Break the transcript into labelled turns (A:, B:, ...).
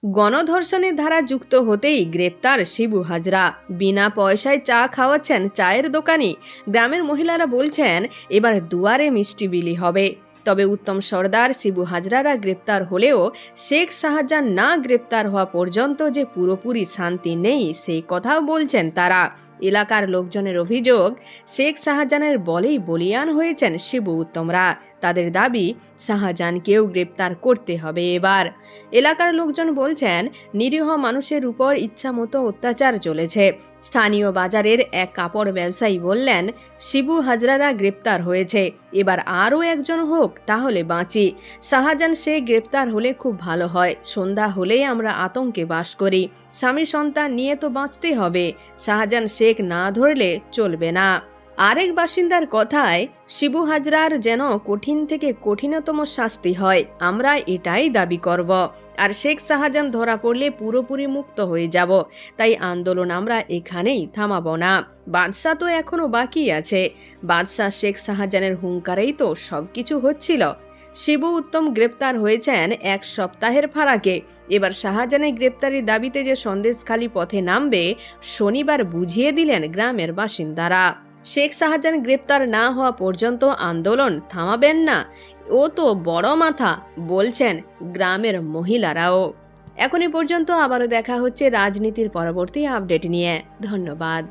A: গণধর্ষণের ধারা যুক্ত হতেই গ্রেপ্তার শিবু হাজরা। বিনা পয়সায় চা খাওয়াচ্ছেন চায়ের দোকানি। গ্রামের মহিলারা বলছেন এবার দুয়ারে মিষ্টি বিলি হবে। তবে উত্তম সর্দার, শিবু হাজরারা গ্রেপ্তার হলেও শেখ শাহজাহান না গ্রেপ্তার হওয়া পর্যন্ত যে পুরোপুরি শান্তি নেই সেই কথাও বলছেন তারা। এলাকার লোকজনের অভিযোগ, শেখ শাহজাহানের বলেই বলিয়ান হয়েছেন শিবু উত্তমরা। তাদের দাবি শাহজাহানকেও গ্রেপ্তার করতে হবে এবার। এলাকার লোকজন বলছেন নিরীহ মানুষের উপর ইচ্ছামতো অত্যাচার চলেছে। স্থানীয় বাজারের এক কাপড় ব্যবসায়ী বললেন, শিবু হাজরারা গ্রেপ্তার হয়েছে, এবার আরও একজন হোক তাহলে বাঁচি। শাহজাহান সে গ্রেপ্তার হলে খুব ভালো হয়। সন্ধ্যা হলেই আমরা আতঙ্কে বাস করি। স্বামী সন্তান নিয়ে তো বাঁচতে হবে। শাহজাহান শেখ না ধরলে চলবে না। আরেক বাসিন্দার কথায়, শিবু হাজরার যেন কঠিন থেকে কঠিনতম শাস্তি হয়, আমরা এটাই দাবি করব। আর শেখ শাহজাহান ধরা পড়লে পুরোপুরি মুক্ত হয়ে যাব। তাই আন্দোলন আমরা এখানেই থামাবো না। বাদশাহ তো এখনো বাকি আছে। বাদশাহ শেখ শাহজাহানের হুঙ্কারেই তো সবকিছু হচ্ছিল। শিবু উত্তম গ্রেপ্তার হয়েছেন এক সপ্তাহের ফারাকে। এবার শাহজাহানের গ্রেপ্তারির দাবিতে যে সন্দেশখালী পথে নামবে, শনিবার বুঝিয়ে দিলেন গ্রামের বাসিন্দারা। শেখ শাহজাহান গ্রেপ্তার না হওয়া পর্যন্ত আন্দোলন থামাবেন না, ও তো বড় মাথা, বলছেন গ্রামের মহিলারাও। এখনই পর্যন্ত আবারও দেখা হচ্ছে রাজনীতির পরবর্তী আপডেট নিয়ে। ধন্যবাদ।